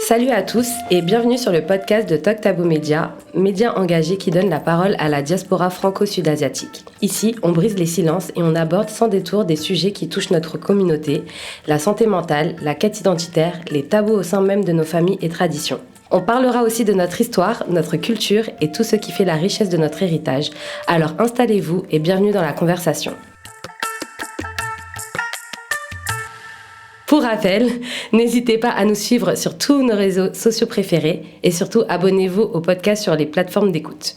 Salut à tous et bienvenue sur le podcast de Talk Taboo Media, média engagé qui donne la parole à la diaspora franco-sud-asiatique. Ici, on brise les silences et on aborde sans détour des sujets qui touchent notre communauté, la santé mentale, la quête identitaire, les tabous au sein même de nos familles et traditions. On parlera aussi de notre histoire, notre culture et tout ce qui fait la richesse de notre héritage. Alors installez-vous et bienvenue dans la conversation. Pour rappel, n'hésitez pas à nous suivre sur tous nos réseaux sociaux préférés et surtout abonnez-vous au podcast sur les plateformes d'écoute.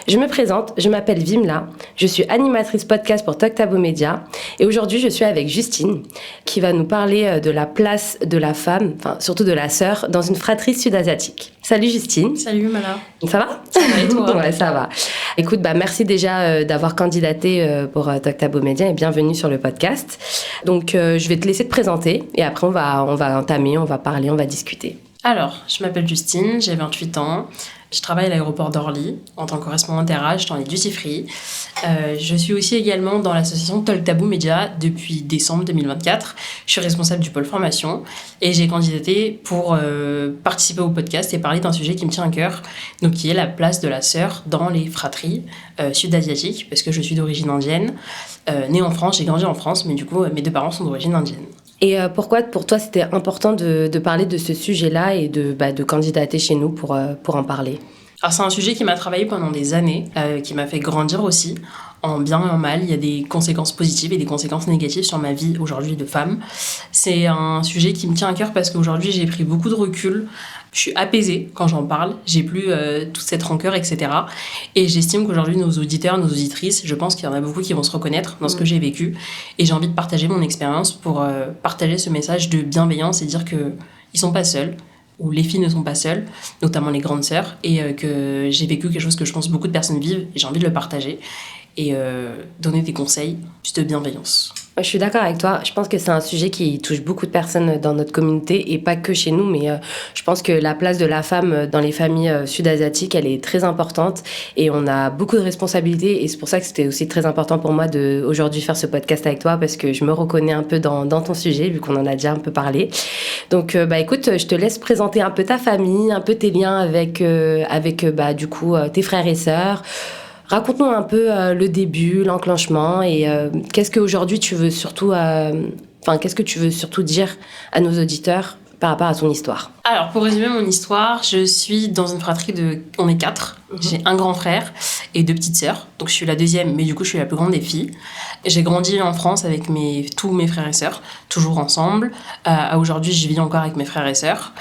Je me présente, je m'appelle Vimla, je suis animatrice podcast pour Talk Taboo Media et aujourd'hui je suis avec Justine qui va nous parler de la place de la femme, enfin surtout de la sœur, dans une fratrie sud-asiatique. Salut Justine. Salut Mala. Ça va ? Ça va et toi ? Ouais, ça va. Écoute, merci déjà d'avoir candidaté pour Talk Taboo Media et bienvenue sur le podcast. Donc je vais te laisser te présenter et après on va entamer, on va parler, on va discuter. Alors, je m'appelle Justine, j'ai 28 ans. Je travaille à l'aéroport d'Orly en tant que correspondante RH dans les duty free. Je suis aussi également dans l'association Talk Taboo Media depuis décembre 2024. Je suis responsable du pôle formation et j'ai candidaté pour participer au podcast et parler d'un sujet qui me tient à cœur, donc qui est la place de la sœur dans les fratries sud-asiatiques, parce que je suis d'origine indienne, née en France, j'ai grandi en France, mais du coup mes deux parents sont d'origine indienne. Et pourquoi pour toi c'était important de parler de ce sujet-là et de candidater chez nous pour en parler ? Alors c'est un sujet qui m'a travaillé pendant des années, qui m'a fait grandir aussi, en bien et en mal. Il y a des conséquences positives et des conséquences négatives sur ma vie aujourd'hui de femme. C'est un sujet qui me tient à cœur parce qu'aujourd'hui j'ai pris beaucoup de recul. Je suis apaisée quand j'en parle, j'ai plus toute cette rancœur, etc. Et j'estime qu'aujourd'hui, nos auditeurs, nos auditrices, je pense qu'il y en a beaucoup qui vont se reconnaître dans ce que j'ai vécu. Et j'ai envie de partager mon expérience pour partager ce message de bienveillance et dire qu'ils ne sont pas seuls, ou les filles ne sont pas seules, notamment les grandes sœurs, et que j'ai vécu quelque chose que je pense beaucoup de personnes vivent, et j'ai envie de le partager, et donner des conseils juste de bienveillance. Je suis d'accord avec toi. Je pense que c'est un sujet qui touche beaucoup de personnes dans notre communauté et pas que chez nous, mais je pense que la place de la femme dans les familles sud-asiatiques, elle est très importante et on a beaucoup de responsabilités et c'est pour ça que c'était aussi très important pour moi de aujourd'hui faire ce podcast avec toi parce que je me reconnais un peu dans ton sujet vu qu'on en a déjà un peu parlé. Donc écoute, je te laisse présenter un peu ta famille, un peu tes liens avec du coup tes frères et sœurs. Raconte-nous un peu le début, l'enclenchement et qu'est-ce que tu veux surtout dire à nos auditeurs par rapport à ton histoire. Alors, pour résumer mon histoire, je suis dans une fratrie on est 4. J'ai un grand frère et 2 petites sœurs. Donc, je suis la deuxième, mais du coup, je suis la plus grande des filles. J'ai grandi en France avec tous mes frères et sœurs, toujours ensemble. Aujourd'hui, je vis encore avec mes frères et sœurs.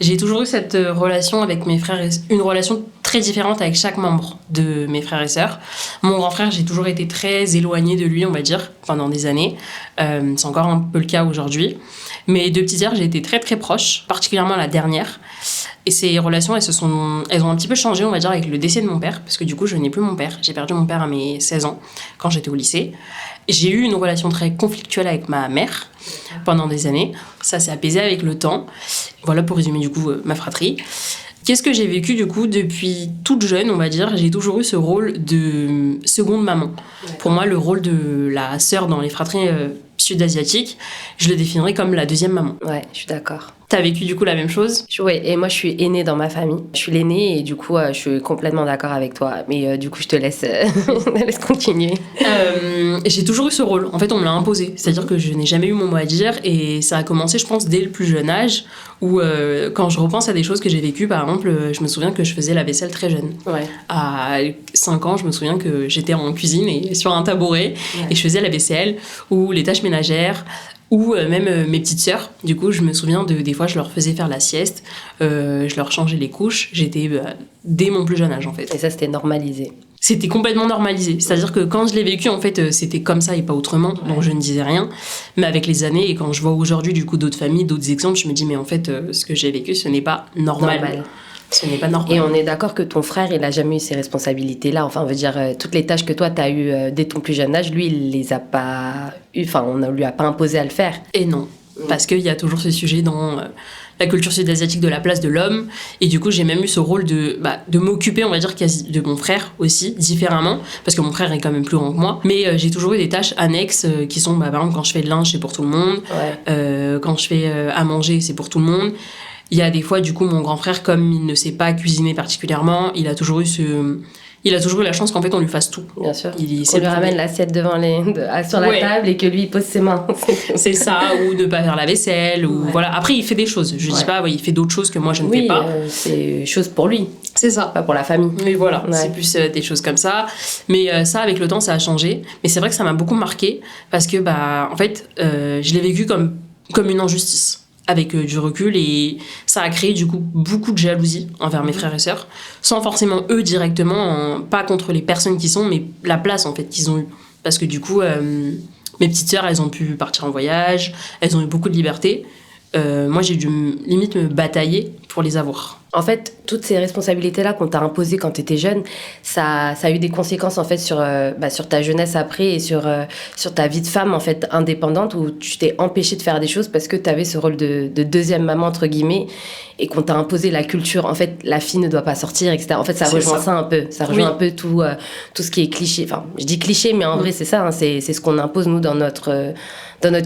J'ai toujours eu cette relation avec mes frères et une relation très différente avec chaque membre de mes frères et sœurs. Mon grand frère, j'ai toujours été très éloignée de lui, on va dire, pendant des années. C'est encore un peu le cas aujourd'hui. Mes 2 petites sœurs, j'ai été très très proche, particulièrement la dernière. Et ces relations, elles ont un petit peu changé, on va dire, avec le décès de mon père, parce que du coup, je n'ai plus mon père. J'ai perdu mon père à mes 16 ans, quand j'étais au lycée. J'ai eu une relation très conflictuelle avec ma mère pendant des années. Ça s'est apaisé avec le temps. Voilà pour résumer du coup ma fratrie. Qu'est-ce que j'ai vécu du coup depuis toute jeune, on va dire ? J'ai toujours eu ce rôle de seconde maman. Ouais. Pour moi, le rôle de la sœur dans les fratries sud-asiatiques, je le définirais comme la deuxième maman. Ouais, je suis d'accord. T'as vécu du coup la même chose ? Oui, et moi je suis aînée dans ma famille. Je suis l'aînée et du coup je suis complètement d'accord avec toi. Mais du coup je te laisse continuer. J'ai toujours eu ce rôle. En fait, on me l'a imposé. C'est-à-dire que je n'ai jamais eu mon mot à dire et ça a commencé, je pense, dès le plus jeune âge où quand je repense à des choses que j'ai vécues, par exemple, je me souviens que je faisais la vaisselle très jeune. Ouais. À 5 ans, je me souviens que j'étais en cuisine et sur un tabouret et je faisais la vaisselle ou les tâches ménagères. Ou même mes petites sœurs, du coup je me souviens des fois je leur faisais faire la sieste, je leur changeais les couches, j'étais dès mon plus jeune âge en fait. Et ça c'était normalisé. C'était complètement normalisé, c'est-à-dire que quand je l'ai vécu en fait c'était comme ça et pas autrement, donc je ne disais rien, mais avec les années et quand je vois aujourd'hui du coup d'autres familles, d'autres exemples, je me dis mais en fait ce que j'ai vécu ce n'est pas normal. Ce n'est pas normal. Et on est d'accord que ton frère, il n'a jamais eu ces responsabilités-là. Enfin, on veut dire, toutes les tâches que toi, tu as eues dès ton plus jeune âge, lui, il les a pas eues. Enfin, on ne lui a pas imposé à le faire. Et non. Parce qu'il y a toujours ce sujet dans la culture sud-asiatique de la place de l'homme. Et du coup, j'ai même eu ce rôle de m'occuper, on va dire, quasi de mon frère aussi, différemment. Parce que mon frère est quand même plus grand que moi. Mais j'ai toujours eu des tâches annexes qui sont, par exemple, quand je fais le linge, c'est pour tout le monde. Ouais. Quand je fais à manger, c'est pour tout le monde. Il y a des fois, du coup, mon grand frère, comme il ne sait pas cuisiner particulièrement, il a toujours eu la chance qu'en fait on lui fasse tout. Bien sûr. Il On lui ramène l'assiette sur la table et que lui il pose ses mains. C'est ça, ou ne pas faire la vaisselle, ou voilà. Après, il fait des choses. Je dis pas, il fait d'autres choses que moi je ne fais pas. C'est chose pour lui. C'est ça. Pas pour la famille. Mais voilà, c'est plus des choses comme ça. Mais ça, avec le temps, ça a changé. Mais c'est vrai que ça m'a beaucoup marqué parce que, en fait, je l'ai vécu comme une injustice. Avec du recul, et ça a créé du coup beaucoup de jalousie envers mes frères et sœurs, sans forcément eux directement, pas contre les personnes qui sont, mais la place en fait qu'ils ont eue. Parce que du coup, mes petites sœurs, elles ont pu partir en voyage, elles ont eu beaucoup de liberté. Moi, j'ai dû limite me batailler pour les avoir. En fait, toutes ces responsabilités-là qu'on t'a imposées quand tu étais jeune, ça a eu des conséquences en fait sur ta jeunesse après et sur ta vie de femme en fait indépendante, où tu t'es empêchée de faire des choses parce que tu avais ce rôle de deuxième maman entre guillemets et qu'on t'a imposé la culture. En fait, la fille ne doit pas sortir, etc. En fait, ça rejoint ça un peu. Ça rejoint un peu tout ce qui est cliché. Enfin, je dis cliché, mais en vrai, c'est ça. Hein, c'est ce qu'on impose nous dans notre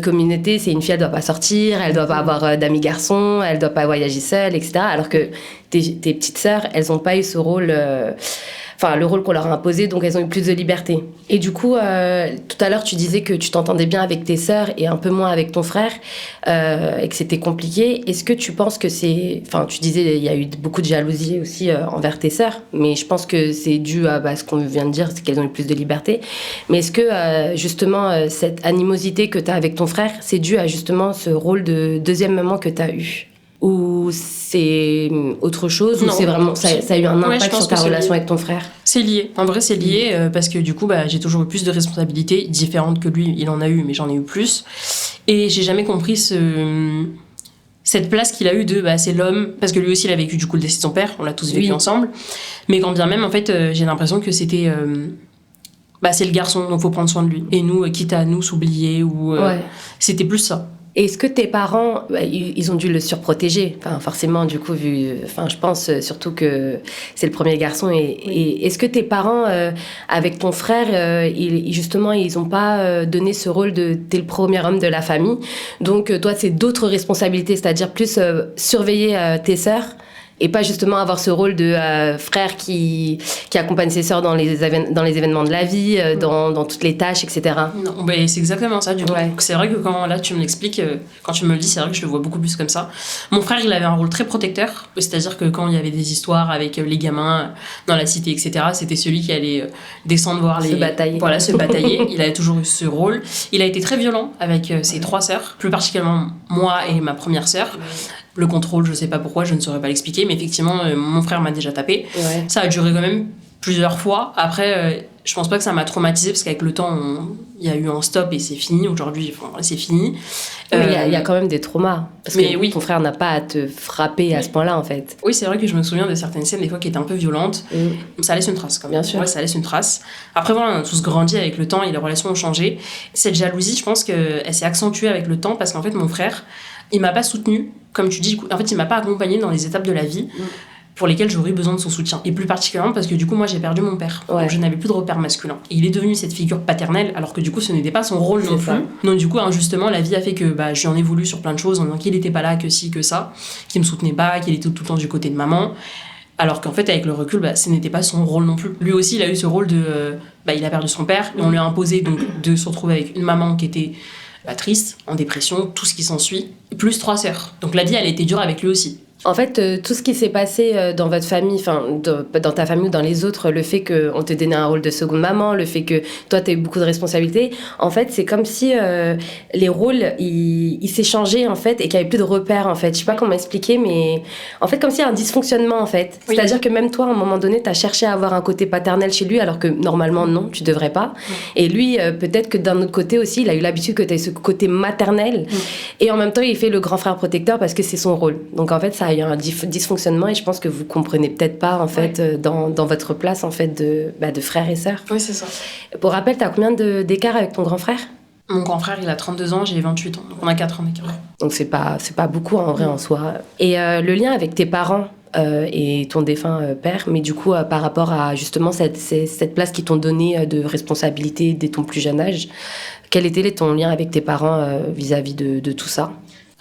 communauté. C'est une fille, elle doit pas sortir, elle doit pas avoir d'amis garçons, elle doit pas voyager seule, etc. Alors que tes petites sœurs, elles ont pas eu ce rôle, le rôle qu'on leur a imposé, donc elles ont eu plus de liberté. Et du coup, tout à l'heure, tu disais que tu t'entendais bien avec tes sœurs et un peu moins avec ton frère, et que c'était compliqué. Est-ce que tu penses que tu disais il y a eu beaucoup de jalousie aussi envers tes sœurs, mais je pense que c'est dû à ce qu'on vient de dire, c'est qu'elles ont eu plus de liberté. Mais est-ce que justement cette animosité que tu as avec ton frère, c'est dû à justement ce rôle de deuxième maman que tu as eu? Ou c'est autre chose? Non, ou c'est vraiment ça a eu un impact sur ta relation avec ton frère? C'est lié. En vrai, c'est lié parce que du coup, j'ai toujours eu plus de responsabilités différentes que lui. Il en a eu, mais j'en ai eu plus. Et j'ai jamais compris cette place qu'il a eue de c'est l'homme, parce que lui aussi il a vécu du coup le décès de son père, on l'a tous vécu ensemble. Mais quand bien même, en fait, j'ai l'impression que c'était c'est le garçon, donc faut prendre soin de lui. Et nous, quitte à nous s'oublier, ou c'était plus ça. Est-ce que tes parents, ils ont dû le surprotéger? Enfin, forcément, du coup, je pense surtout que c'est le premier garçon. Et est-ce que tes parents, avec ton frère, justement, ils n'ont pas donné ce rôle de t'es le premier homme de la famille? Donc, toi, c'est d'autres responsabilités, c'est-à-dire plus surveiller tes sœurs, et pas justement avoir ce rôle de frère qui accompagne ses sœurs dans les événements de la vie, dans toutes les tâches, etc. Non, c'est exactement ça, du coup. C'est vrai que quand là, tu me l'expliques, quand tu me le dis, c'est vrai que je le vois beaucoup plus comme ça. Mon frère, il avait un rôle très protecteur, c'est-à-dire que quand il y avait des histoires avec les gamins dans la cité, etc., c'était celui qui allait descendre voir se batailler. Voilà, se batailler. Il avait toujours eu ce rôle. Il a été très violent avec ses 3 sœurs, plus particulièrement moi et ma première sœur. Le contrôle, je sais pas pourquoi, je ne saurais pas l'expliquer, mais effectivement, mon frère m'a déjà tapé. Ça a duré quand même plusieurs fois. Après, je pense pas que ça m'a traumatisée, parce qu'avec le temps, il y a eu un stop et c'est fini. Aujourd'hui, c'est fini. Mais il y a quand même des traumas. Parce que ton frère n'a pas à te frapper à ce point-là, en fait. Oui, c'est vrai que je me souviens de certaines scènes, des fois, qui étaient un peu violentes. Ça laisse une trace, quand même. Bien sûr. Ouais, ça laisse une trace. Après, voilà, on a tous grandi avec le temps et les relations ont changé. Cette jalousie, je pense qu'elle s'est accentuée avec le temps, parce qu'en fait, mon frère, il m'a pas soutenue, comme tu dis. En fait, il m'a pas accompagnée dans les étapes de la vie pour lesquelles j'aurais eu besoin de son soutien. Et plus particulièrement parce que du coup, moi, j'ai perdu mon père. Donc, je n'avais plus de repère masculin. Et il est devenu cette figure paternelle, alors que du coup, ce n'était pas son rôle non plus. Donc du coup, injustement, la vie a fait que je lui en ai voulu sur plein de choses, en disant qu'il n'était pas là, que ci, que ça, qu'il me soutenait pas, qu'il était tout le temps du côté de maman. Alors qu'en fait, avec le recul, ce n'était pas son rôle non plus. Lui aussi, il a eu ce rôle de... il a perdu son père, et on lui a imposé donc, de se retrouver avec une maman qui était... triste, en dépression, tout ce qui s'ensuit, plus 3 sœurs. Donc la vie, elle a été dure avec lui aussi. En fait, tout ce qui s'est passé dans votre famille, enfin, dans ta famille ou dans les autres, le fait qu'on te donnait un rôle de seconde maman, le fait que toi, tu as eu beaucoup de responsabilités, en fait, c'est comme si les rôles, ils s'échangeaient, en fait, et qu'il n'y avait plus de repères, en fait. Je sais pas comment expliquer, mais en fait, comme s'il y a un dysfonctionnement, en fait. Oui. C'est-à-dire que même toi, à un moment donné, tu as cherché à avoir un côté paternel chez lui, alors que normalement, non, tu devrais pas. Oui. Et lui, peut-être que d'un autre côté aussi, il a eu l'habitude que tu aies ce côté maternel, et en même temps, il fait le grand frère protecteur parce que c'est son rôle. Donc, en fait, ça il y a un dysfonctionnement et je pense que vous comprenez peut-être pas en fait dans votre place en fait de frères et sœurs. Oui, c'est ça. Pour rappel, t'as combien d'écart avec ton grand frère? Mon grand frère, il a 32 ans, j'ai 28 ans. Donc on a 4 ans d'écart. Donc c'est pas beaucoup en vrai en soi. Et le lien avec tes parents et ton défunt père, mais du coup par rapport à justement cette place qu'ils t'ont donnée de responsabilité dès ton plus jeune âge, quel était ton lien avec tes parents vis-à-vis de tout ça?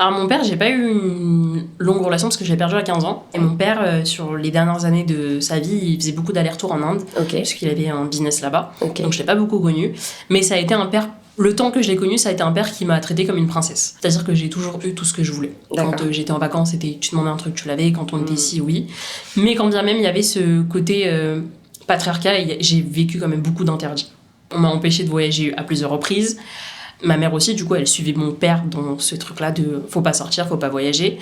Alors mon père, j'ai pas eu une longue relation parce que je l'ai perdu à 15 ans. Et mon père, sur les dernières années de sa vie, il faisait beaucoup d'allers-retours en Inde, parce qu'il avait un business là-bas. Donc je l'ai pas beaucoup connu. Mais ça a été un père, le temps que je l'ai connu, ça a été un père qui m'a traitée comme une princesse. C'est-à-dire que j'ai toujours eu tout ce que je voulais. D'accord. Quand j'étais en vacances, tu demandais un truc, tu l'avais. Quand on était ici, oui. Mais quand bien même, il y avait ce côté patriarcat, j'ai vécu quand même beaucoup d'interdits. On m'a empêché de voyager à plusieurs reprises. Ma mère aussi, du coup, elle suivait mon père dans ce truc-là de faut pas sortir, faut pas voyager.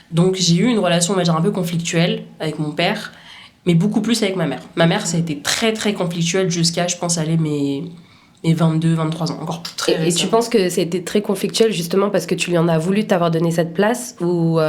Donc j'ai eu une relation, on va dire, un peu conflictuelle avec mon père, mais beaucoup plus avec ma mère. Ma mère, ça a été très très conflictuel jusqu'à, je pense, aller mes 22, 23 ans, encore très récemment. Et tu penses que ça a été très conflictuel justement parce que tu lui en as voulu t'avoir donné cette place ou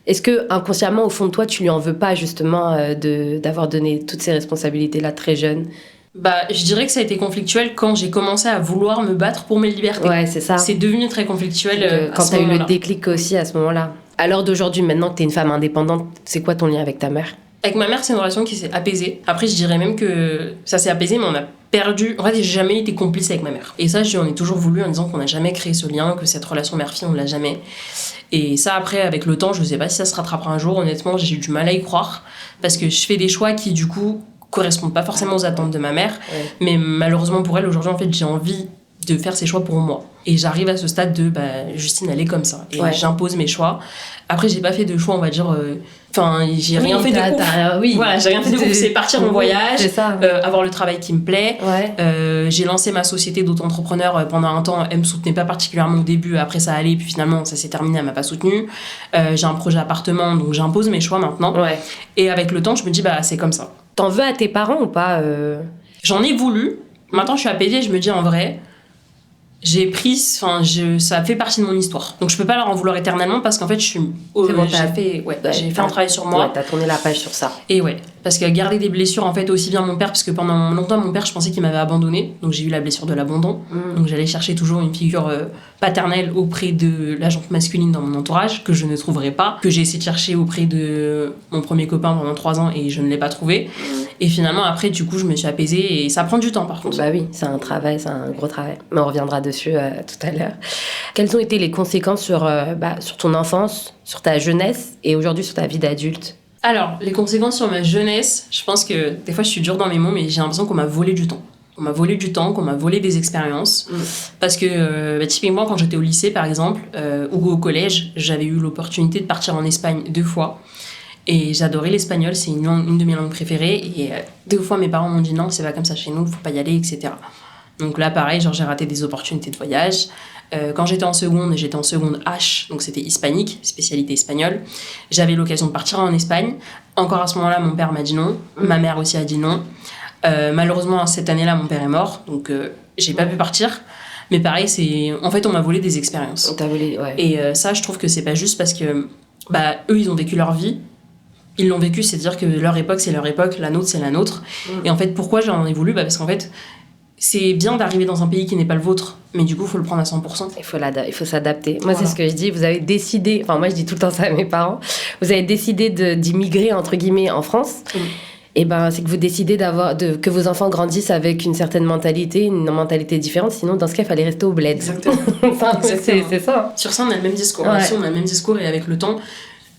est-ce que inconsciemment, au fond de toi, tu lui en veux pas justement d'avoir donné toutes ces responsabilités-là très jeune? Je dirais que ça a été conflictuel quand j'ai commencé à vouloir me battre pour mes libertés. Ouais, c'est ça. C'est devenu très conflictuel quand t'as eu le déclic aussi à ce moment-là. À l'heure d'aujourd'hui, maintenant que t'es une femme indépendante, c'est quoi ton lien avec ta mère? Avec ma mère, c'est une relation qui s'est apaisée. Après, je dirais même que ça s'est apaisé, mais on a perdu... En fait, j'ai jamais été complice avec ma mère. Et ça, j'en ai toujours voulu en disant qu'on n'a jamais créé ce lien, que cette relation mère-fille, on l'a jamais. Et ça, après, avec le temps, je sais pas si ça se rattrapera un jour. Honnêtement, j'ai eu du mal à y croire. Parce que je fais des choix qui, du coup, correspondent pas forcément aux attentes de ma mère. Ouais. Mais malheureusement pour elle, aujourd'hui, en fait, j'ai envie de faire ses choix pour moi. Et j'arrive à ce stade de, Justine, elle est comme ça. Et j'impose mes choix. Après, j'ai pas fait de choix, on va dire... j'ai rien fait de ouf. Voilà, j'ai rien fait de ouf. C'est partir en voyage, avoir le travail qui me plaît. Ouais. J'ai lancé ma société d'auto-entrepreneur pendant un temps. Elle me soutenait pas particulièrement au début. Après, ça allait. Puis finalement, ça s'est terminé. Elle m'a pas soutenue. J'ai un projet appartement. Donc, j'impose mes choix maintenant. Ouais. Et avec le temps, je me dis, c'est comme ça. T'en veux à tes parents ou pas J'en ai voulu. Maintenant, je suis apaisée. Je me dis, en vrai... ça fait partie de mon histoire. Donc je peux pas leur en vouloir éternellement parce qu'en fait j'ai fait un travail sur moi. Ouais, t'as tourné la page sur ça. Et parce que garder des blessures, en fait, aussi bien mon père, parce que pendant longtemps, mon père, je pensais qu'il m'avait abandonnée. Donc j'ai eu la blessure de l'abandon. Donc j'allais chercher toujours une figure paternelle auprès de la jante masculine dans mon entourage, que je ne trouverais pas, que j'ai essayé de chercher auprès de mon premier copain pendant 3 ans et je ne l'ai pas trouvé. Et finalement, après, du coup, je me suis apaisée et ça prend du temps, par contre. Oui, c'est un travail, c'est un gros travail. Mais on reviendra dessus tout à l'heure. Quelles ont été les conséquences sur ton enfance, sur ta jeunesse et aujourd'hui sur ta vie d'adulte ? Alors, les conséquences sur ma jeunesse, je pense que des fois, je suis dure dans mes mots, mais j'ai l'impression qu'on m'a volé du temps. On m'a volé du temps, qu'on m'a volé des expériences. Parce que, typiquement, quand j'étais au lycée, par exemple, ou au collège, j'avais eu l'opportunité de partir en Espagne 2 fois. Et j'adorais l'espagnol, c'est une de mes langues préférées. Et 2 fois, mes parents m'ont dit non, c'est pas comme ça chez nous, faut pas y aller, etc. Donc là, pareil, j'ai raté des opportunités de voyage. Quand j'étais en seconde H, donc c'était hispanique, spécialité espagnole. J'avais l'occasion de partir en Espagne. Encore à ce moment-là, mon père m'a dit non. Ma mère aussi a dit non. Malheureusement, cette année-là, mon père est mort, donc j'ai pas pu partir. Mais pareil, en fait, on m'a volé des expériences. On t'a volé, ouais. Et ça, je trouve que c'est pas juste parce que eux, ils ont vécu leur vie. Ils l'ont vécu, c'est-à-dire que leur époque, c'est leur époque, la nôtre, c'est la nôtre. Et en fait, pourquoi j'en ai voulu ? Parce qu'en fait, c'est bien d'arriver dans un pays qui n'est pas le vôtre, mais du coup, il faut le prendre à 100%. Il faut s'adapter. Moi, c'est ce que je dis. Vous avez décidé, moi, je dis tout le temps ça à mes parents, vous avez décidé d'immigrer, entre guillemets, en France. Et c'est que vous décidez que vos enfants grandissent avec une certaine mentalité, une mentalité différente. Sinon, dans ce cas, il fallait rester au bled. Exactement. C'est ça. Sur ça, on a le même discours. Ouais. Ici, on a le même discours et avec le temps...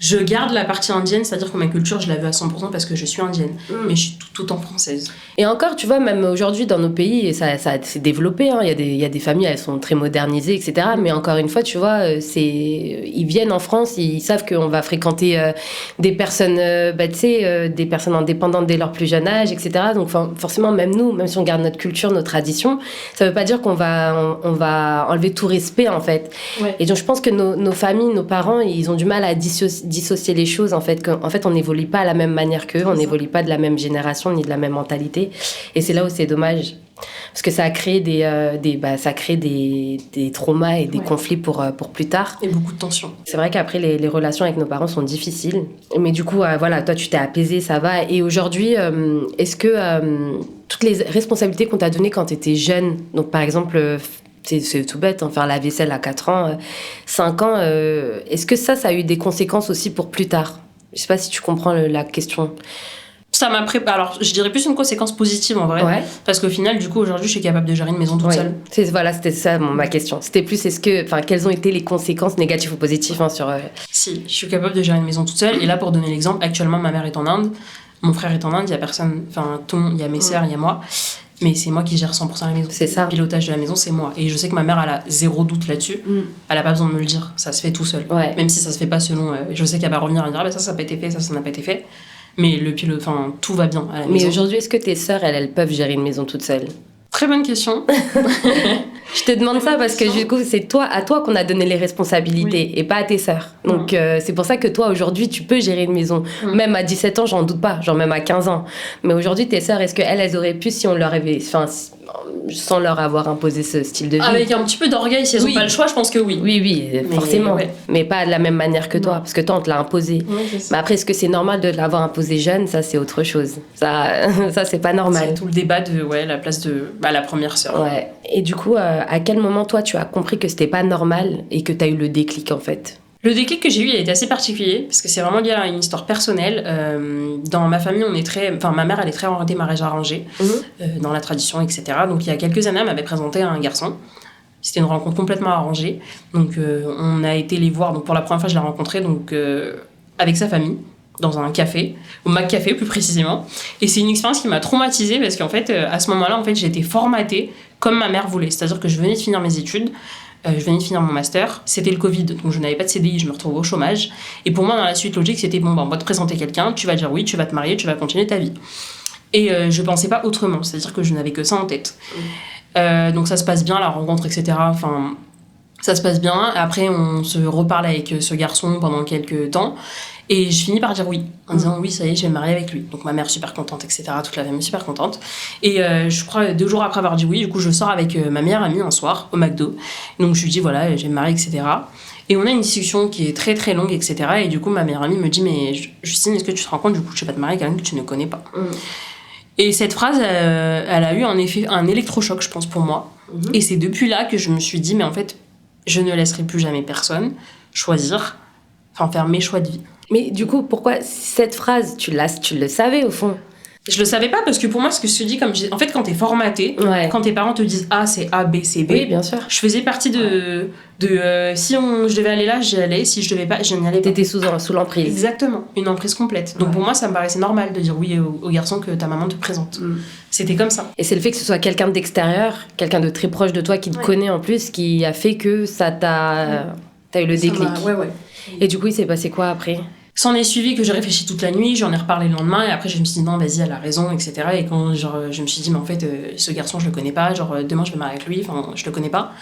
Je garde la partie indienne, c'est-à-dire que ma culture, je la veux à 100% parce que je suis indienne. Mais je suis tout en française. Et encore, tu vois, même aujourd'hui, dans nos pays, ça s'est développé. Hein. Il y a des familles, elles sont très modernisées, etc. Mais encore une fois, tu vois, ils viennent en France, ils savent qu'on va fréquenter des personnes, des personnes indépendantes dès leur plus jeune âge, etc. Donc forcément, même nous, même si on garde notre culture, nos traditions, ça veut pas dire qu'on va enlever tout respect, en fait. Ouais. Et donc, je pense que nos familles, nos parents, ils ont du mal à dissocier les choses, en fait. En fait, on n'évolue pas à la même manière qu'eux, on n'évolue pas de la même génération ni de la même mentalité. Et c'est là où c'est dommage. Parce que ça a créé des traumas et des conflits pour plus tard. Et beaucoup de tensions. C'est vrai qu'après, les relations avec nos parents sont difficiles. Mais du coup, toi, tu t'es apaisée, ça va. Et aujourd'hui, est-ce que toutes les responsabilités qu'on t'a données quand t'étais jeune, donc par exemple... C'est tout bête, faire la vaisselle à 4 ans, 5 ans. Est-ce que ça a eu des conséquences aussi pour plus tard ? Je sais pas si tu comprends la question. ça m'a préparé. Alors, je dirais plus une conséquence positive en vrai. Ouais. Parce qu'au final, du coup, aujourd'hui, je suis capable de gérer une maison toute seule. Voilà, c'était ça ma question. C'était plus, quelles ont été les conséquences négatives ou positives sur. Si, je suis capable de gérer une maison toute seule. Et là, pour donner l'exemple, actuellement, ma mère est en Inde, mon frère est en Inde, il y a personne, enfin, tout le monde, il y a mes sœurs, il y a moi. Mais c'est moi qui gère 100% la maison. C'est ça. Le pilotage de la maison, c'est moi. Et je sais que ma mère, elle a zéro doute là-dessus. Elle a pas besoin de me le dire. Ça se fait tout seul. Ouais. Même si ça se fait pas selon. Je sais qu'elle va revenir et dire, ah, ça n'a pas été fait, ça n'a pas été fait. Mais tout va bien à la maison. Mais aujourd'hui, est-ce que tes sœurs, elles peuvent gérer une maison toute seules? Très bonne question. Je te demande ça parce que du coup, c'est à toi qu'on a donné les responsabilités et pas à tes sœurs. Donc, c'est pour ça que toi, aujourd'hui, tu peux gérer une maison. Même à 17 ans, j'en doute pas. Genre même à 15 ans. Mais aujourd'hui, tes sœurs, est-ce qu'elles auraient pu, si on leur avait... Enfin, sans leur avoir imposé ce style de vie? Avec un petit peu d'orgueil, si elles n'ont pas le choix, je pense que oui. Oui, forcément. Mais pas de la même manière que toi, parce que toi, on te l'a imposé. Mais après, est-ce que c'est normal de l'avoir imposé jeune? Ça, c'est autre chose. Ça c'est pas normal. C'est tout le débat de la place de la première sœur. Ouais. Et du coup, à quel moment, toi, tu as compris que c'était pas normal et que tu as eu le déclic, en fait? Le déclic que j'ai eu, il a été assez particulier, parce que c'est vraiment lié à une histoire personnelle. Dans ma famille, ma mère, elle est très orientée mariage arrangé, dans la tradition, etc. Donc, il y a quelques années, elle m'avait présenté un garçon. C'était une rencontre complètement arrangée. Donc, on a été les voir. Donc, pour la première fois, je l'ai rencontré avec sa famille, dans un café, au McCafé plus précisément. Et c'est une expérience qui m'a traumatisée, parce qu'en fait, à ce moment-là, en fait, j'ai été formatée comme ma mère voulait. C'est-à-dire que je venais de finir mes études. Je venais de finir mon master, c'était le Covid, donc je n'avais pas de CDI, je me retrouve au chômage. Et pour moi, dans la suite logique, c'était on va te présenter quelqu'un, tu vas dire oui, tu vas te marier, tu vas continuer ta vie. Et je pensais pas autrement, c'est-à-dire que je n'avais que ça en tête. Donc ça se passe bien, la rencontre, etc. Enfin, ça se passe bien. Après, on se reparle avec ce garçon pendant quelques temps. Et je finis par dire oui, en disant oui, ça y est, je vais me marier avec lui. Donc ma mère super contente, etc. Toute la famille super contente. Et je crois 2 jours après avoir dit oui, du coup je sors avec ma meilleure amie un soir au McDo. Donc je lui dis voilà, je vais me marier, etc. Et on a une discussion qui est très très longue, etc. Et du coup ma meilleure amie me dit mais Justine, est-ce que tu te rends compte du coup que tu vas te marier avec quelqu'un que tu ne connais pas? Et cette phrase, elle a eu en effet un électrochoc, je pense, pour moi. Et c'est depuis là que je me suis dit mais en fait, je ne laisserai plus jamais personne faire mes choix de vie. Mais du coup, pourquoi cette phrase, tu le savais au fond? Je le savais pas parce que pour moi, ce que je te dis, en fait, quand t'es formaté, quand tes parents te disent A, c'est A, B, c'est B. Oui, bien sûr. Je faisais partie si je devais aller là, j'y allais. Si je devais pas, je n'y allais pas. T'étais sous l'emprise. Exactement, une emprise complète. Donc pour moi, ça me paraissait normal de dire oui au garçon que ta maman te présente. C'était comme ça. Et c'est le fait que ce soit quelqu'un d'extérieur, quelqu'un de très proche de toi qui te connaît en plus, qui a fait que ça t'as eu le déclic. Ouais. Et du coup, il s'est passé quoi après? S'en est suivi que j'ai réfléchi toute la nuit, j'en ai reparlé le lendemain et après je me suis dit non vas-y elle a raison, etc. Et quand je me suis dit mais en fait ce garçon je le connais pas, demain je vais me marier avec lui, je le connais pas.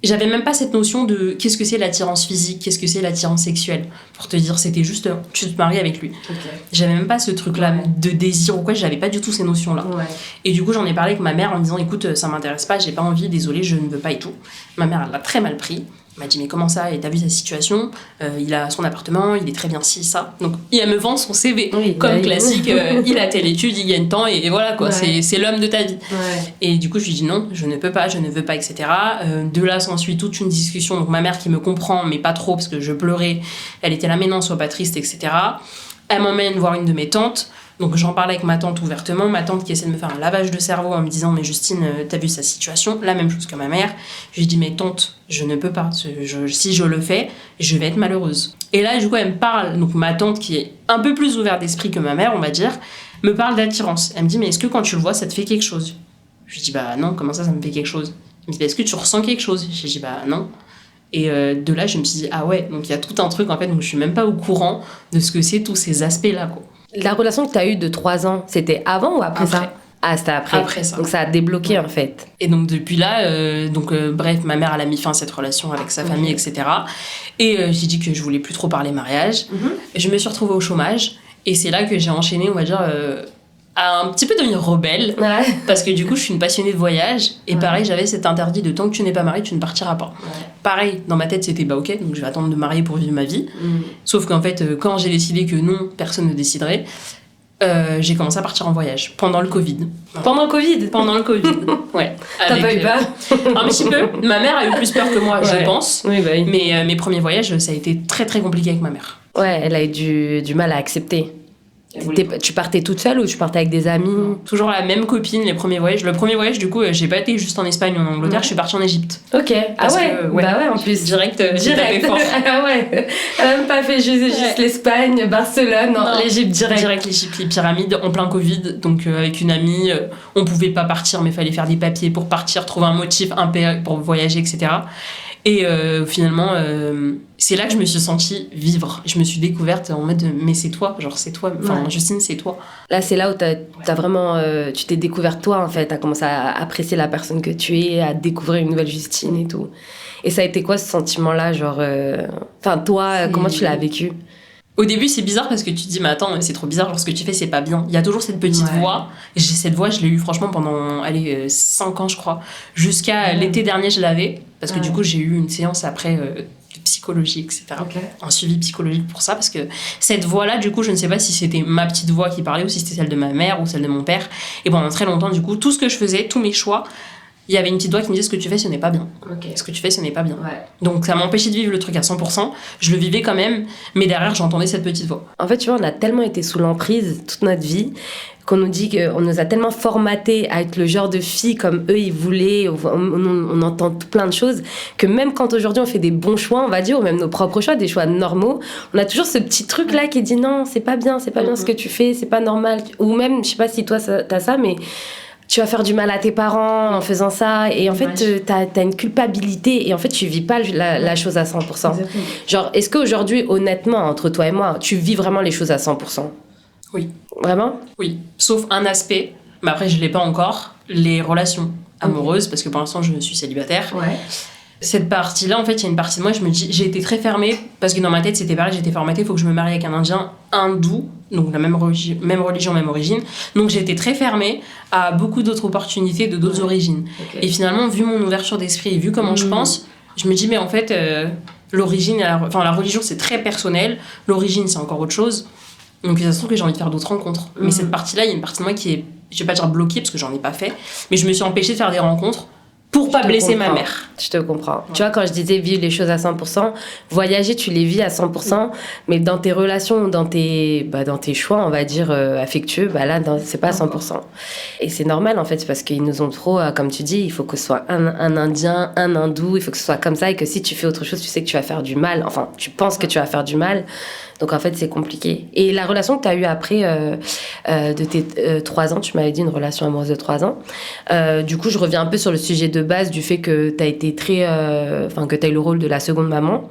J'avais même pas cette notion de qu'est-ce que c'est l'attirance physique, qu'est-ce que c'est l'attirance sexuelle. Pour te dire, c'était juste tu te maries avec lui. Okay. J'avais même pas ce truc-là de désir ou quoi, j'avais pas du tout ces notions-là. Ouais. Et du coup j'en ai parlé avec ma mère en me disant écoute ça m'intéresse pas, j'ai pas envie, désolée, je ne veux pas et tout. Ma mère elle l'a très mal pris. Elle m'a dit mais comment ça, et t'as vu sa situation, il a son appartement, il est très bien ci, ça. Donc elle me vend son CV, comme classique, il a telle étude, il gagne tant et voilà quoi, c'est l'homme de ta vie. Ouais. Et du coup je lui dis non, je ne peux pas, je ne veux pas, etc. De là s'ensuit toute une discussion, donc ma mère qui me comprend mais pas trop parce que je pleurais, elle était là mais non sois pas triste, etc. Elle m'emmène voir une de mes tantes. Donc j'en parlais avec ma tante ouvertement, ma tante qui essaie de me faire un lavage de cerveau en me disant mais Justine, t'as vu sa situation, la même chose que ma mère. Je lui dis mais tante, je ne peux pas, si je le fais, je vais être malheureuse. Et là du coup elle me parle, donc ma tante qui est un peu plus ouverte d'esprit que ma mère on va dire, me parle d'attirance. Elle me dit mais est-ce que quand tu le vois ça te fait quelque chose? Je lui dis bah non, comment ça me fait quelque chose? Elle me dit bah, est-ce que tu ressens quelque chose? Je lui dis bah non. Et de là je me suis dit ah ouais, donc il y a tout un truc en fait, donc je suis même pas au courant de ce que c'est tous ces aspects là quoi. La relation que tu as eue de 3 ans, c'était avant ou après ça? Ah, c'était après. Après ça. Donc ça a débloqué en fait. Et donc depuis là, bref, ma mère elle a mis fin à cette relation avec sa famille, etc. Et j'ai dit que je voulais plus trop parler mariage. Je me suis retrouvée au chômage et c'est là que j'ai enchaîné, on va dire, à un petit peu devenir rebelle. Ouais. Parce que du coup, je suis une passionnée de voyage et pareil, j'avais cet interdit de tant que tu n'es pas mariée, tu ne partiras pas. Ouais. Pareil, dans ma tête, c'était bah ok, donc je vais attendre de me marier pour vivre ma vie. Sauf qu'en fait, quand j'ai décidé que non, personne ne déciderait, j'ai commencé à partir en voyage pendant le Covid. Pendant le Covid, ouais. T'as pas eu peur? Un petit peu. Ma mère a eu plus peur que moi, je pense. Oui, bah oui. Mais mes premiers voyages, ça a été très très compliqué avec ma mère. Ouais, elle a eu du mal à accepter. Tu partais toute seule ou tu partais avec des amis? Toujours la même copine, les premiers voyages. Le premier voyage, du coup, j'ai pas été juste en Espagne ou en Angleterre, je suis partie en Égypte. Ok. Parce ouais. que, ouais. Bah ouais, en plus. Direct. Fort. Ah ouais. Elle a même pas fait juste l'Espagne, Barcelone, non, l'Égypte direct. Direct l'Égypte, les pyramides, en plein Covid. Donc avec une amie, on pouvait pas partir, mais fallait faire des papiers pour partir, trouver un motif pour voyager, etc. Et finalement, c'est là que je me suis sentie vivre. Je me suis découverte en mode, mais c'est toi, genre c'est toi. Enfin, Justine, c'est toi. Là, c'est là où t'as vraiment, tu t'es découverte toi, en fait. T'as commencé à apprécier la personne que tu es, à découvrir une nouvelle Justine et tout. Et ça a été quoi ce sentiment-là, genre... Enfin, toi, comment tu l'as vécu? Au début, c'est bizarre parce que tu te dis, mais attends, c'est trop bizarre, genre ce que tu fais, c'est pas bien. Il y a toujours cette petite voix. Et cette voix, je l'ai eue franchement pendant 5 ans, je crois. Jusqu'à l'été dernier, je l'avais. Parce que du coup, j'ai eu une séance après de psychologie, etc. Un suivi psychologique pour ça. Parce que cette voix-là, du coup, je ne sais pas si c'était ma petite voix qui parlait ou si c'était celle de ma mère ou celle de mon père. Et pendant très longtemps, du coup, tout ce que je faisais, tous mes choix, il y avait une petite voix qui me disait ce que tu fais, ce n'est pas bien. Ce que tu fais, ce n'est pas bien. Donc ça m'empêchait de vivre le truc à 100%. Je le vivais quand même, mais derrière, j'entendais cette petite voix. En fait, tu vois, on a tellement été sous l'emprise toute notre vie qu'on nous dit qu'on nous a tellement formaté à être le genre de fille comme eux, ils voulaient. On entend plein de choses que même quand aujourd'hui on fait des bons choix, on va dire, ou même nos propres choix, des choix normaux, on a toujours ce petit truc-là qui dit non, c'est pas bien ce que tu fais, c'est pas normal. Ou même, je sais pas si toi t'as ça, mais... tu vas faire du mal à tes parents en faisant ça. Et en fait, t'as une culpabilité. Et en fait, tu vis pas la chose à 100%. Exactement. Genre, est-ce qu'aujourd'hui, honnêtement, entre toi et moi, tu vis vraiment les choses à 100%? Oui. Vraiment? Oui. Sauf un aspect, mais après, je l'ai pas encore, les relations amoureuses, parce que pour l'instant, je suis célibataire. Cette partie-là, en fait, il y a une partie de moi, je me dis, j'ai été très fermée, parce que dans ma tête, c'était pareil, j'étais formatée, il faut que je me marie avec un Indien hindou, donc la même religion, même origine. Donc j'ai été très fermée à beaucoup d'autres opportunités de d'autres origines. Et finalement, vu mon ouverture d'esprit et vu comment je pense, je me dis, mais en fait, l'origine, la religion, c'est très personnel, l'origine, c'est encore autre chose. Donc ça se trouve que j'ai envie de faire d'autres rencontres. Mais cette partie-là, il y a une partie de moi qui est, je vais pas dire bloquée, parce que j'en ai pas fait, mais je me suis empêchée de faire des rencontres pour pas blesser ma mère. Je te comprends. Tu vois, quand je disais vivre les choses à 100%, voyager, tu les vis à 100%, mais dans tes relations, dans tes choix, on va dire, affectueux, là, c'est pas à 100%. Et c'est normal, en fait, parce qu'ils nous ont trop, comme tu dis, il faut que ce soit un Indien, un Hindou, il faut que ce soit comme ça, et que si tu fais autre chose, tu sais que tu vas faire du mal. Enfin, tu penses que tu vas faire du mal. Donc, en fait, c'est compliqué. Et la relation que tu as eue après de tes 3 ans, tu m'avais dit une relation amoureuse de 3 ans. Du coup, je reviens un peu sur le sujet de base du fait que tu as été que tu as eu le rôle de la seconde maman.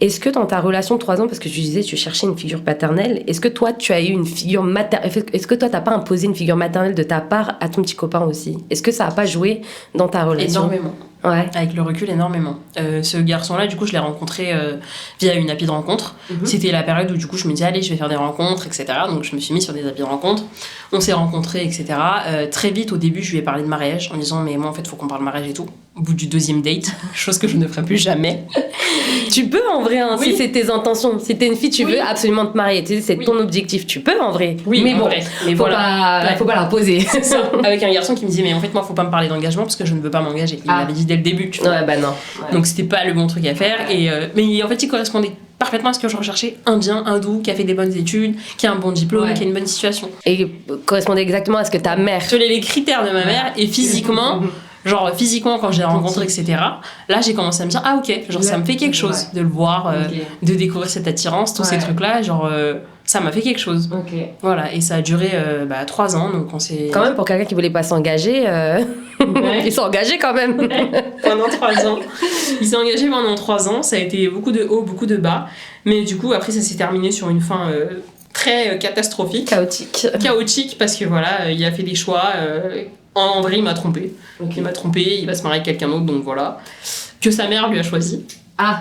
Est-ce que dans ta relation de 3 ans, parce que tu disais tu cherchais une figure paternelle, est-ce que toi, tu as eu une figure maternelle? Est-ce que toi, tu n'as pas imposé une figure maternelle de ta part à ton petit copain aussi? Est-ce que ça n'a pas joué dans ta relation? Énormément. Avec le recul, énormément. Ce garçon-là, du coup, je l'ai rencontré via une appli de rencontre. C'était la période où, du coup, je me disais, allez, je vais faire des rencontres, etc. Donc, je me suis mise sur des applis de rencontre. On s'est rencontrés, etc. Très vite, au début, je lui ai parlé de mariage en disant, mais moi, en fait, il faut qu'on parle mariage et tout. Au bout du 2e date, chose que je ne ferai plus jamais. Tu peux, en vrai, si c'est tes intentions. Si t'es une fille, tu veux absolument te marier. Tu sais, c'est ton objectif. Tu peux, en vrai. Oui, mais bon, mais faut pas l'imposer. C'est ça. Avec un garçon qui me disait, mais en fait, moi, faut pas me parler d'engagement parce que je ne veux pas m'engager. Il m'avait dit dès le début, tu vois. Non. Donc, c'était pas le bon truc à faire. Mais en fait, il correspondait parfaitement à ce que je recherchais. Indien, hindou, qui a fait des bonnes études, qui a un bon diplôme, qui a une bonne situation. Et correspondait exactement à ce que ta mère... Je les critères de ma mère et physiquement... Genre physiquement quand je l'ai rencontré, etc. Là j'ai commencé à me dire genre ça me fait quelque chose de le voir, de découvrir cette attirance, tous ces trucs là, genre ça m'a fait quelque chose. Voilà, et ça a duré 3 ans, donc on s'est... Quand même pour quelqu'un qui voulait pas s'engager, il s'est engagé quand même. Pendant 3 ans. Il s'est engagé pendant 3 ans, ça a été beaucoup de hauts, beaucoup de bas, mais du coup après ça s'est terminé sur une fin... très catastrophique. Chaotique parce que voilà, il a fait des choix... André, il m'a trompé. Il m'a trompé, il va se marier avec quelqu'un d'autre, donc voilà. Que sa mère lui a choisi.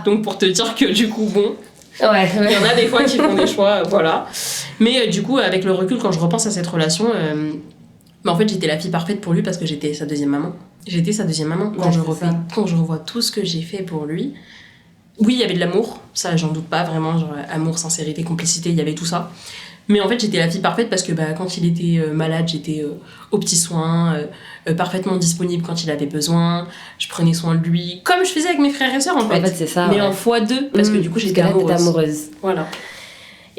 Donc pour te dire que du coup, bon... il y en a des fois qui font des choix, voilà. Mais du coup, avec le recul, quand je repense à cette relation, en fait, j'étais la fille parfaite pour lui parce que j'étais sa deuxième maman. Quand je revois tout ce que j'ai fait pour lui... Oui, il y avait de l'amour, ça j'en doute pas, vraiment, genre amour, sincérité, complicité, il y avait tout ça. Mais en fait, j'étais la fille parfaite parce que quand il était malade, j'étais aux petits soins, parfaitement disponible quand il avait besoin. Je prenais soin de lui, comme je faisais avec mes frères et sœurs en fait. C'est ça. Mais en x2, parce que du coup, j'étais amoureuse. Voilà.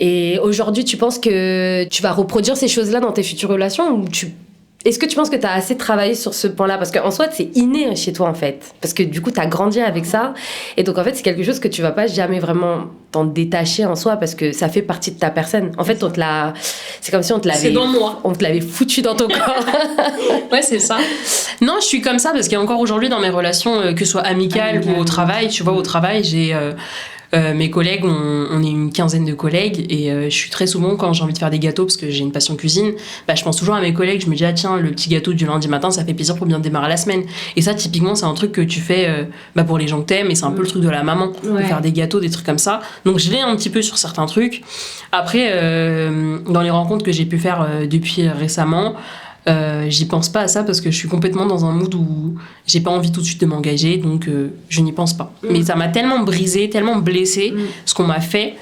Et aujourd'hui, tu penses que tu vas reproduire ces choses-là dans tes futures relations ou est-ce que tu penses que tu as assez travaillé sur ce point-là? Parce qu'en soi, c'est inné chez toi, en fait. Parce que du coup, tu as grandi avec ça. Et donc, en fait, c'est quelque chose que tu vas pas jamais vraiment t'en détacher en soi parce que ça fait partie de ta personne. En fait, c'est comme si on te l'avait... C'est dans moi. On te l'avait foutu dans ton corps. Ouais, c'est ça. Non, je suis comme ça parce qu'encore aujourd'hui, dans mes relations, que ce soit amicales ou au travail, tu vois, au travail, j'ai... mes collègues, on est une quinzaine de collègues et je suis très souvent, quand j'ai envie de faire des gâteaux, parce que j'ai une passion cuisine, je pense toujours à mes collègues, je me dis tiens, le petit gâteau du lundi matin, ça fait plaisir pour bien démarrer la semaine. Et ça, typiquement, c'est un truc que tu fais pour les gens que t'aimes et c'est un peu le truc de la maman, de faire des gâteaux, des trucs comme ça. Donc je l'ai un petit peu sur certains trucs. Après, dans les rencontres que j'ai pu faire depuis récemment, j'y pense pas à ça parce que je suis complètement dans un mood où j'ai pas envie tout de suite de m'engager, donc je n'y pense pas. Mais ça m'a tellement brisé, tellement blessé ce qu'on m'a fait,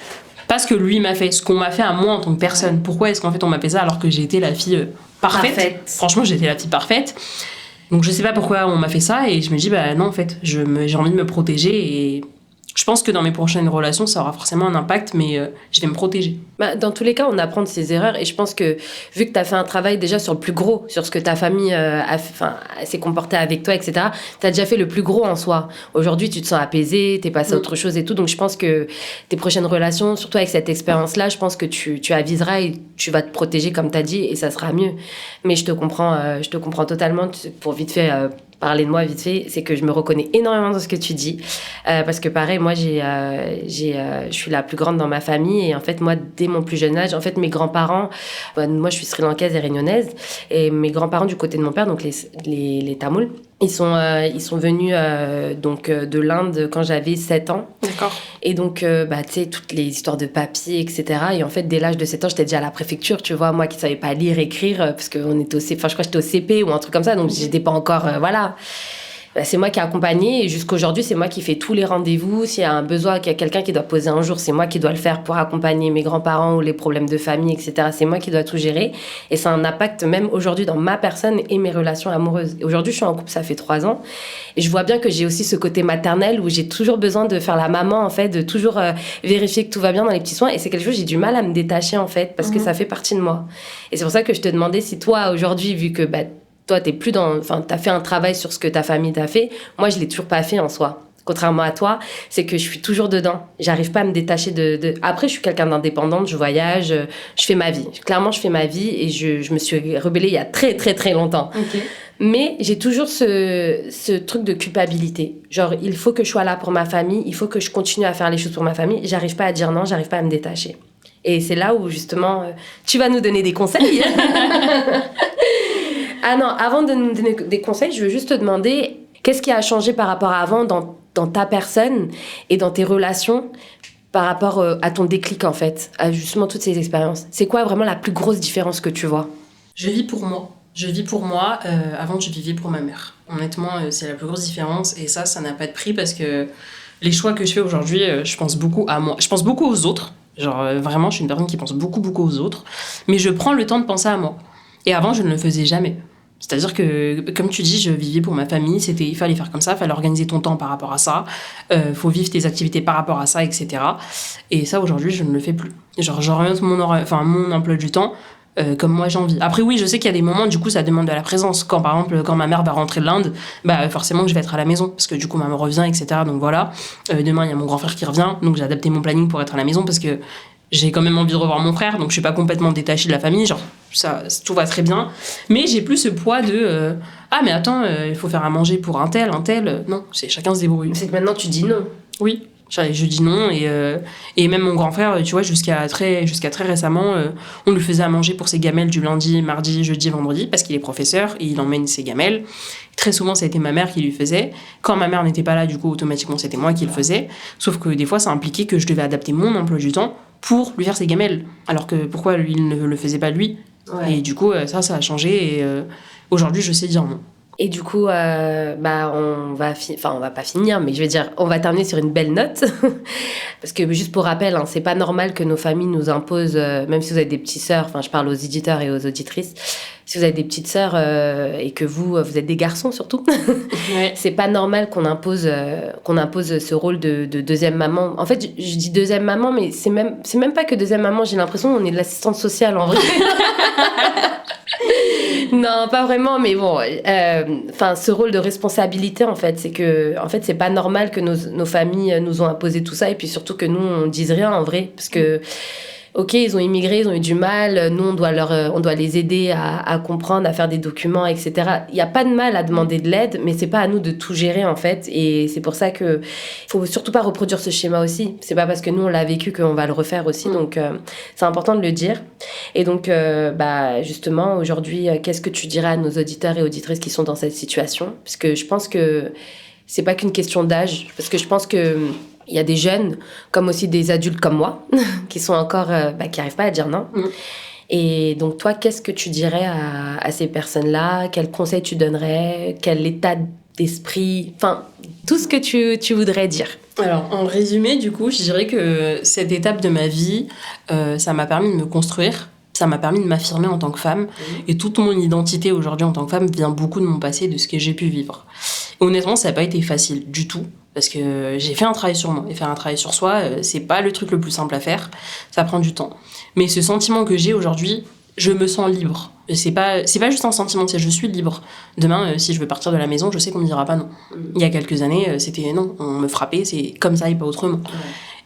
pas ce que lui m'a fait, ce qu'on m'a fait à moi en tant que personne. Pourquoi est-ce qu'en fait on m'a fait ça alors que j'ai été la fille parfaite. Franchement, j'étais la fille parfaite. Donc je sais pas pourquoi on m'a fait ça et je me dis non, en fait j'ai envie de me protéger et je pense que dans mes prochaines relations, ça aura forcément un impact, mais je vais me protéger. Dans tous les cas, on apprend de ses erreurs. Et je pense que, vu que tu as fait un travail déjà sur le plus gros, sur ce que ta famille s'est comportée avec toi, etc., tu as déjà fait le plus gros en soi. Aujourd'hui, tu te sens apaisé, tu es passé à autre chose et tout. Donc, je pense que tes prochaines relations, surtout avec cette expérience-là, je pense que tu aviseras et tu vas te protéger, comme tu as dit, et ça sera mieux. Mais je te comprends totalement. Pour vite fait... parler de moi vite fait, c'est que je me reconnais énormément dans ce que tu dis. Parce que pareil, moi, je suis la plus grande dans ma famille. Et en fait, moi, dès mon plus jeune âge, en fait, mes grands-parents... moi, je suis sri-lankaise et réunionnaise. Et mes grands-parents du côté de mon père, donc les Tamouls, ils sont venus de l'Inde quand j'avais 7 ans. D'accord. Et donc, tu sais, toutes les histoires de papiers, etc. Et en fait, dès l'âge de 7 ans, j'étais déjà à la préfecture, tu vois, moi qui ne savais pas lire, écrire, parce qu'on était je crois que j'étais au CP ou un truc comme ça, donc j'étais pas encore, voilà. C'est moi qui ai accompagné et jusqu'aujourd'hui, c'est moi qui fais tous les rendez-vous. S'il y a un besoin, qu'il y a quelqu'un qui doit poser un jour, c'est moi qui dois le faire pour accompagner mes grands-parents ou les problèmes de famille, etc. C'est moi qui dois tout gérer. Et ça a un impact même aujourd'hui dans ma personne et mes relations amoureuses. Et aujourd'hui, je suis en couple, ça fait 3 ans. Et je vois bien que j'ai aussi ce côté maternel où j'ai toujours besoin de faire la maman, en fait, de toujours vérifier que tout va bien dans les petits soins. Et c'est quelque chose, j'ai du mal à me détacher, en fait, parce que ça fait partie de moi. Et c'est pour ça que je te demandais si toi, aujourd'hui, vu que... toi, t'as fait un travail sur ce que ta famille t'a fait. Moi, je l'ai toujours pas fait en soi. Contrairement à toi, c'est que je suis toujours dedans. J'arrive pas à me détacher de... Après, je suis quelqu'un d'indépendante, je voyage, je fais ma vie. Clairement, je fais ma vie et je me suis rebellée il y a très, très, très longtemps. Okay. Mais j'ai toujours ce truc de culpabilité. Genre, il faut que je sois là pour ma famille, il faut que je continue à faire les choses pour ma famille. J'arrive pas à dire non, j'arrive pas à me détacher. Et c'est là où, justement, tu vas nous donner des conseils. Ah non, avant de nous donner des conseils, je veux juste te demander qu'est-ce qui a changé par rapport à avant dans ta personne et dans tes relations par rapport à ton déclic, en fait, à justement toutes ces expériences. C'est quoi vraiment la plus grosse différence que tu vois? Je vis pour moi. Avant, je vivais pour ma mère. Honnêtement, c'est la plus grosse différence et ça n'a pas de prix parce que les choix que je fais aujourd'hui, je pense beaucoup à moi. Je pense beaucoup aux autres. Genre, vraiment, je suis une personne qui pense beaucoup, beaucoup aux autres. Mais je prends le temps de penser à moi. Et avant, je ne le faisais jamais. C'est-à-dire que, comme tu dis, je vivais pour ma famille, il fallait faire comme ça, il fallait organiser ton temps par rapport à ça, faut vivre tes activités par rapport à ça, etc. Et ça, aujourd'hui, je ne le fais plus. Genre, j'oriente mon emploi du temps comme moi j'ai envie. Après, oui, je sais qu'il y a des moments, du coup, ça demande de la présence. Par exemple, quand ma mère va rentrer de l'Inde, forcément que je vais être à la maison, parce que du coup, maman revient, etc. Donc voilà. Demain, il y a mon grand frère qui revient, donc j'ai adapté mon planning pour être à la maison, parce que j'ai quand même envie de revoir mon frère, donc je suis pas complètement détachée de la famille, genre ça, tout va très bien. Mais j'ai plus ce poids de ah mais attends, il faut faire à manger pour un tel. Non, c'est chacun se débrouille. C'est que maintenant tu dis non. Oui, je dis non et même mon grand frère, tu vois, jusqu'à très récemment, on lui faisait à manger pour ses gamelles du lundi, mardi, jeudi, vendredi, parce qu'il est professeur et il emmène ses gamelles. Très souvent, ça a été ma mère qui lui faisait. Quand ma mère n'était pas là, du coup, automatiquement, c'était moi qui le faisais. Sauf que des fois, ça impliquait que je devais adapter mon emploi du temps pour lui faire ses gamelles. Alors que pourquoi lui, il ne le faisait pas lui? Ouais. Et du coup, ça a changé. Et aujourd'hui, je sais dire non. Et du coup, on va pas finir, mais je veux dire, on va terminer sur une belle note. Parce que juste pour rappel, hein, c'est pas normal que nos familles nous imposent, même si vous avez des petites sœurs, enfin je parle aux éditeurs et aux auditrices, si vous avez des petites sœurs et que vous êtes des garçons surtout, Ouais. c'est pas normal qu'on impose ce rôle de deuxième maman. En fait, je dis deuxième maman, mais c'est même pas que deuxième maman, j'ai l'impression qu'on est de l'assistante sociale en vrai. Non, pas vraiment, mais bon, ce rôle de responsabilité, en fait, c'est pas normal que nos familles nous ont imposé tout ça, et puis surtout que nous, on dise rien, en vrai, parce que, ok, ils ont immigré, ils ont eu du mal, nous, on doit les aider à comprendre, à faire des documents, etc. Il n'y a pas de mal à demander de l'aide, mais c'est pas à nous de tout gérer, en fait, et c'est pour ça que faut surtout pas reproduire ce schéma aussi. C'est pas parce que nous, on l'a vécu qu'on va le refaire aussi, donc c'est important de le dire. Et donc, justement, aujourd'hui, qu'est-ce que tu dirais à nos auditeurs et auditrices qui sont dans cette situation? Parce que je pense que c'est pas qu'une question d'âge, parce que je pense que il y a des jeunes, comme aussi des adultes comme moi, qui sont encore, qui n'arrivent pas à dire non. Et donc, toi, qu'est-ce que tu dirais à ces personnes-là? Quels conseils tu donnerais? Quel état d'esprit? Enfin, tout ce que tu voudrais dire. Alors, en résumé, du coup, je dirais que cette étape de ma vie, ça m'a permis de me construire. Ça m'a permis de m'affirmer en tant que femme. Et toute mon identité aujourd'hui en tant que femme vient beaucoup de mon passé, de ce que j'ai pu vivre. Et honnêtement, ça n'a pas été facile du tout. Parce que j'ai fait un travail sur moi. Et faire un travail sur soi, c'est pas le truc le plus simple à faire. Ça prend du temps. Mais ce sentiment que j'ai aujourd'hui, je me sens libre. C'est pas juste un sentiment, c'est je suis libre. Demain, si je veux partir de la maison, je sais qu'on me dira pas non. Il y a quelques années, c'était non. On me frappait, c'est comme ça et pas autrement. Ouais.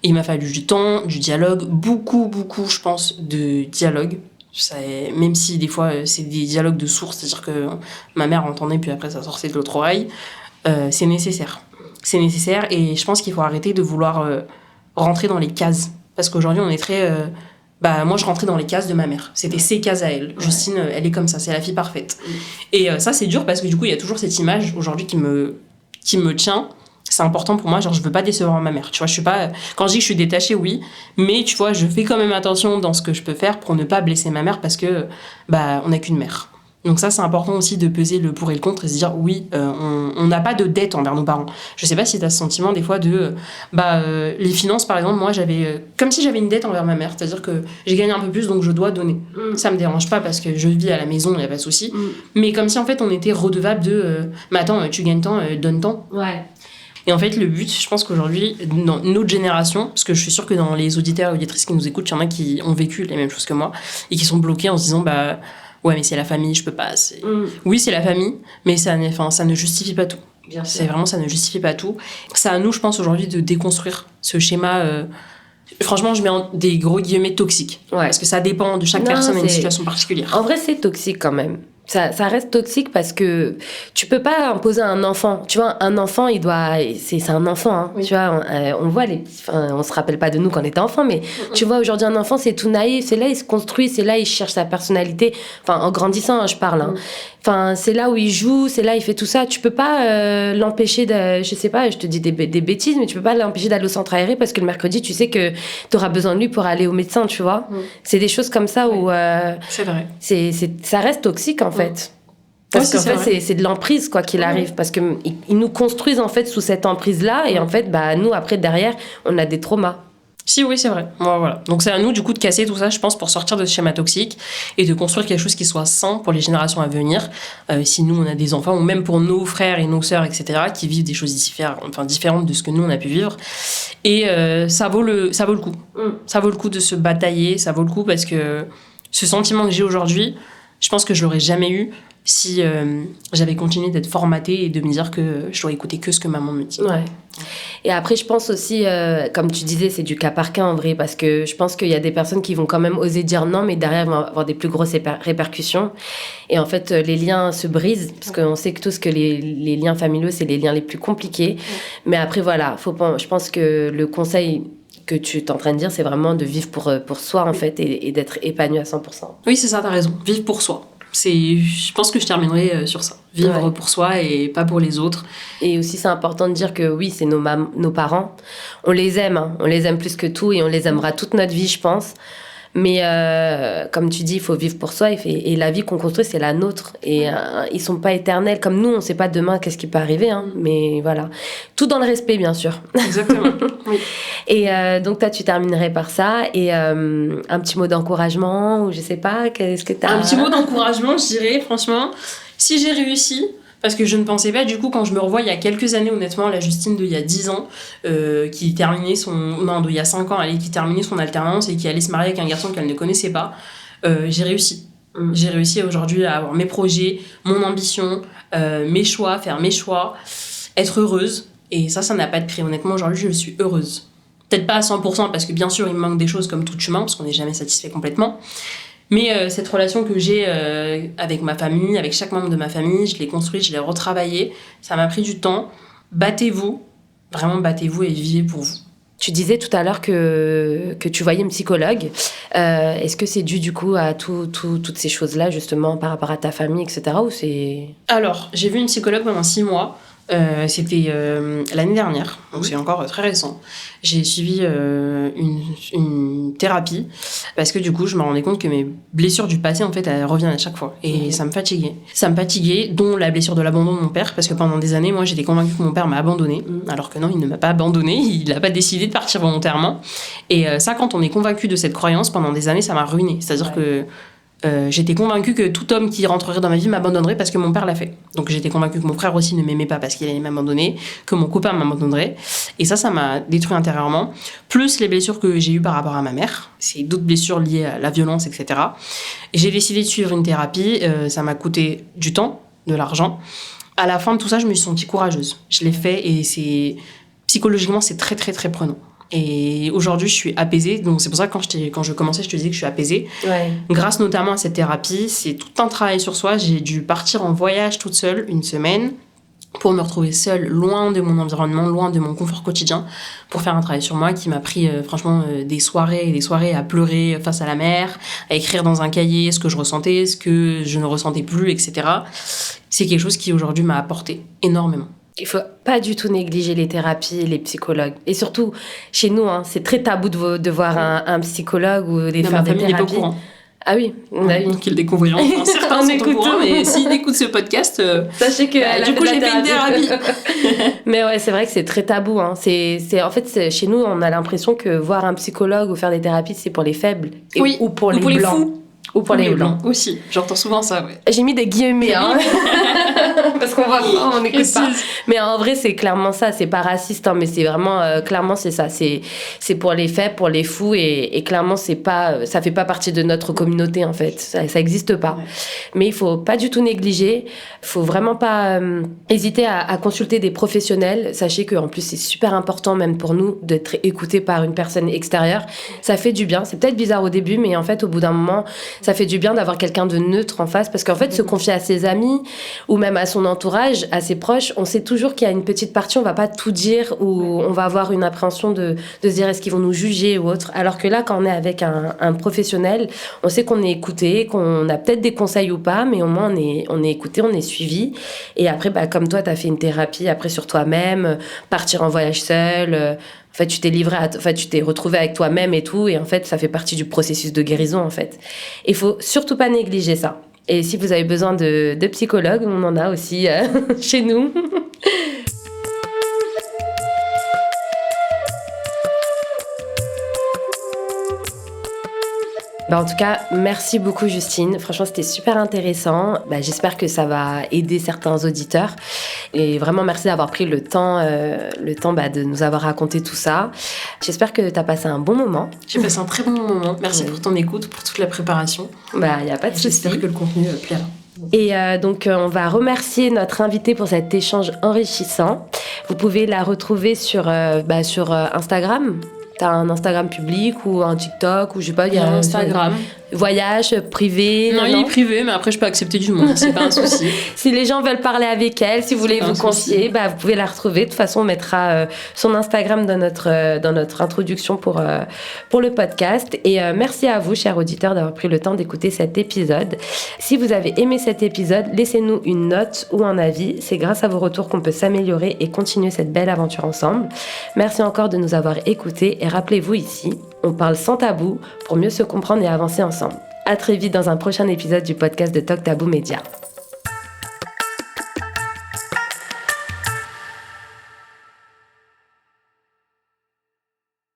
Et il m'a fallu du temps, du dialogue, beaucoup, je pense, de dialogue. Même si des fois, c'est des dialogues de sourds, c'est-à-dire que ma mère entendait, puis après, ça sortait de l'autre oreille. C'est nécessaire. C'est nécessaire et je pense qu'il faut arrêter de vouloir rentrer dans les cases. Parce qu'aujourd'hui, on est très... moi, je rentrais dans les cases de ma mère. C'était ses cases à elle. Ouais. Justine, elle est comme ça, c'est la fille parfaite. Et ça, c'est dur parce que du coup, il y a toujours cette image aujourd'hui qui me tient. C'est important pour moi, genre je veux pas décevoir ma mère. Tu vois, je suis pas... Quand je dis que je suis détachée, oui, mais tu vois, je fais quand même attention dans ce que je peux faire pour ne pas blesser ma mère parce que, on n'a qu'une mère. Donc ça, c'est important aussi de peser le pour et le contre et se dire, oui, on n'a pas de dette envers nos parents. Je sais pas si tu as ce sentiment des fois de... les finances, par exemple, moi, j'avais... comme si j'avais une dette envers ma mère. C'est-à-dire que j'ai gagné un peu plus, donc je dois donner. Ça me dérange pas parce que je vis à la maison, il n'y a pas de souci. Mais comme si, en fait, on était redevable de... mais attends, tu gagnes tant, donne tant. Ouais. Et en fait, le but, je pense qu'aujourd'hui, dans notre génération, parce que je suis sûre que dans les auditeurs et auditrices qui nous écoutent, il y en a qui ont vécu les mêmes choses que moi et qui sont bloqués en se disant, ouais, mais c'est la famille, je peux pas. Oui, c'est la famille, mais ça ne justifie pas tout. Bien sûr. C'est vraiment, ça ne justifie pas tout. C'est à nous, je pense, aujourd'hui, de déconstruire ce schéma. Franchement, je mets des gros guillemets toxiques. Ouais. Parce que ça dépend de chaque personne et une situation particulière. En vrai, c'est toxique quand même. Ça reste toxique parce que tu peux pas imposer à un enfant. Tu vois, un enfant, c'est un enfant. Hein. Oui. Tu vois, on voit on se rappelle pas de nous quand on était enfant, mais tu vois, aujourd'hui, un enfant, c'est tout naïf. C'est là, il se construit, c'est là, il cherche sa personnalité. Enfin, en grandissant, hein, je parle. Hein. Enfin, c'est là où il joue, c'est là, il fait tout ça. Tu peux pas l'empêcher je sais pas, je te dis des bêtises, mais tu peux pas l'empêcher d'aller au centre aéré parce que le mercredi, tu sais que t'auras besoin de lui pour aller au médecin, tu vois. C'est des choses comme ça où... c'est vrai. Ça reste toxique, en fait. Parce qu'en fait, c'est de l'emprise, quoi qu'il arrive. Parce qu'ils nous construisent, en fait, sous cette emprise-là. Et en fait, nous, après, derrière, on a des traumas. Si, oui, c'est vrai. Voilà. Donc, c'est à nous, du coup, de casser tout ça, je pense, pour sortir de ce schéma toxique et de construire quelque chose qui soit sain pour les générations à venir. Si nous, on a des enfants, ou même pour nos frères et nos sœurs, etc., qui vivent des choses différentes de ce que nous, on a pu vivre. Et ça vaut le coup. Ça vaut le coup de se batailler. Ça vaut le coup parce que ce sentiment que j'ai aujourd'hui, je pense que je l'aurais jamais eu si j'avais continué d'être formatée et de me dire que je dois écouter que ce que maman me dit. Ouais. Et après, je pense aussi, comme tu disais, c'est du cas par cas en vrai, parce que je pense qu'il y a des personnes qui vont quand même oser dire non, mais derrière, vont avoir des plus grosses répercussions. Et en fait, les liens se brisent, parce qu'on sait que tous que les liens familiaux, c'est les liens les plus compliqués. Mais après, voilà, je pense que le conseil que tu es en train de dire, c'est vraiment de vivre pour soi, en fait, et d'être épanoui à 100%. Oui, c'est ça, t'as raison. Vivre pour soi. Je pense que je terminerai sur ça. Vivre pour soi et pas pour les autres. Et aussi, c'est important de dire que oui, c'est nos parents. On les aime, hein. On les aime plus que tout et on les aimera toute notre vie, je pense. Mais comme tu dis, il faut vivre pour soi et la vie qu'on construit, c'est la nôtre. Et ils sont pas éternels. Comme nous, on sait pas demain qu'est-ce qui peut arriver. Hein, mais voilà. Tout dans le respect, bien sûr. Exactement. Oui. Et donc, toi, tu terminerais par ça. Et un petit mot d'encouragement, ou je sais pas, qu'est-ce que t'as... Un petit mot d'encouragement, je dirais, franchement, si j'ai réussi, parce que je ne pensais pas, du coup, quand je me revois il y a quelques années, honnêtement, la Justine d'il y a 10 ans, qui terminait d'il y a 5 ans, qui terminait son alternance et qui allait se marier avec un garçon qu'elle ne connaissait pas, j'ai réussi. J'ai réussi aujourd'hui à avoir mes projets, mon ambition, mes choix, faire mes choix, être heureuse. Et ça n'a pas de prix. Honnêtement, aujourd'hui, je suis heureuse. Peut-être pas à 100%, parce que bien sûr, il me manque des choses comme tout humain, parce qu'on n'est jamais satisfait complètement. Mais cette relation que j'ai avec ma famille, avec chaque membre de ma famille, je l'ai construite, je l'ai retravaillée. Ça m'a pris du temps. Battez-vous, vraiment battez-vous et vivez pour vous. Tu disais tout à l'heure que tu voyais une psychologue. Est-ce que c'est dû du coup à toutes ces choses-là, justement, par rapport à ta famille, etc. ou c'est... Alors, j'ai vu une psychologue pendant 6 mois. C'était l'année dernière, donc c'est encore très récent. J'ai suivi une thérapie parce que du coup je me rendais compte que mes blessures du passé en fait elles reviennent à chaque fois et ça me fatiguait, dont la blessure de l'abandon de mon père, parce que pendant des années moi j'étais convaincue que mon père m'a abandonnée, alors que non, il ne m'a pas abandonnée, il n'a pas décidé de partir volontairement. Et ça, quand on est convaincu de cette croyance pendant des années, ça m'a ruinée, c'est-à-dire que j'étais convaincue que tout homme qui rentrerait dans ma vie m'abandonnerait parce que mon père l'a fait. Donc j'étais convaincue que mon frère aussi ne m'aimait pas parce qu'il allait m'abandonner, que mon copain m'abandonnerait. Et ça m'a détruit intérieurement. Plus les blessures que j'ai eues par rapport à ma mère. C'est d'autres blessures liées à la violence, etc. Et j'ai décidé de suivre une thérapie. Ça m'a coûté du temps, de l'argent. À la fin de tout ça, je me suis sentie courageuse. Je l'ai fait et psychologiquement, c'est très, très, très prenant. Et aujourd'hui, je suis apaisée. Donc, c'est pour ça que quand je commençais, je te disais que je suis apaisée. Ouais. Grâce notamment à cette thérapie, c'est tout un travail sur soi. J'ai dû partir en voyage toute seule, 1 semaine, pour me retrouver seule, loin de mon environnement, loin de mon confort quotidien, pour faire un travail sur moi qui m'a pris franchement des soirées et des soirées à pleurer face à la mer, à écrire dans un cahier ce que je ressentais, ce que je ne ressentais plus, etc. C'est quelque chose qui aujourd'hui m'a apporté énormément. Il faut pas du tout négliger les thérapies et les psychologues. Et surtout, chez nous, hein, c'est très tabou de voir un psychologue ou de faire des thérapies. N'est pas au courant. Ah oui, donc il découvre rien. Enfin, certains sont au courant, mais s'ils écoutent ce podcast, sachez que du coup j'ai fait une thérapie. Mais ouais, c'est vrai que c'est très tabou. Hein. En fait, chez nous, on a l'impression que voir un psychologue ou faire des thérapies, c'est pour les faibles ou pour les blancs. Fous. Ou pour les blancs. Aussi, j'entends souvent ça, ouais. J'ai mis des guillemets, hein. Parce qu'on voit pas, on n'écoute pas. Mais en vrai, c'est clairement ça, c'est pas raciste, hein, mais c'est vraiment, clairement, c'est ça. C'est pour les faibles, pour les fous, et clairement, ça fait pas partie de notre communauté, en fait. Ça existe pas. Ouais. Mais il faut pas du tout négliger, faut vraiment pas hésiter à consulter des professionnels. Sachez qu'en plus, c'est super important, même pour nous, d'être écouté par une personne extérieure. Ça fait du bien. C'est peut-être bizarre au début, mais en fait, au bout d'un moment, ça fait du bien d'avoir quelqu'un de neutre en face, parce qu'en fait, se confier à ses amis ou même à son entourage, à ses proches, on sait toujours qu'il y a une petite partie, on va pas tout dire, ou on va avoir une appréhension de se dire est-ce qu'ils vont nous juger ou autre. Alors que là, quand on est avec un professionnel, on sait qu'on est écouté, qu'on a peut-être des conseils ou pas, mais au moins on est écouté, on est suivi. Et après, comme toi, t'as fait une thérapie après sur toi-même, partir en voyage seul. En fait, tu t'es retrouvé avec toi-même et tout, et en fait, ça fait partie du processus de guérison, en fait. Il faut surtout pas négliger ça. Et si vous avez besoin de psychologues, on en a aussi chez nous. En tout cas, merci beaucoup Justine. Franchement, c'était super intéressant. J'espère que ça va aider certains auditeurs. Et vraiment, merci d'avoir pris le temps de nous avoir raconté tout ça. J'espère que tu as passé un bon moment. J'ai passé un très bon moment. Merci pour ton écoute, pour toute la préparation. Il n'y a pas de souci. J'espère que le contenu plaira. Et donc, on va remercier notre invitée pour cet échange enrichissant. Vous pouvez la retrouver sur Instagram. T'as un Instagram public ou un TikTok ou je sais pas, il y a Instagram. Voyage privé? Non, il est privé, mais après, je peux accepter du monde, c'est pas un souci. Si les gens veulent parler avec elle, si vous voulez vous confier, vous pouvez la retrouver. De toute façon, on mettra son Instagram dans notre introduction pour le podcast. Et merci à vous, chers auditeurs, d'avoir pris le temps d'écouter cet épisode. Si vous avez aimé cet épisode, laissez-nous une note ou un avis. C'est grâce à vos retours qu'on peut s'améliorer et continuer cette belle aventure ensemble. Merci encore de nous avoir écoutés et rappelez-vous ici, on parle sans tabou pour mieux se comprendre et avancer ensemble. À très vite dans un prochain épisode du podcast de Talk Taboo Média.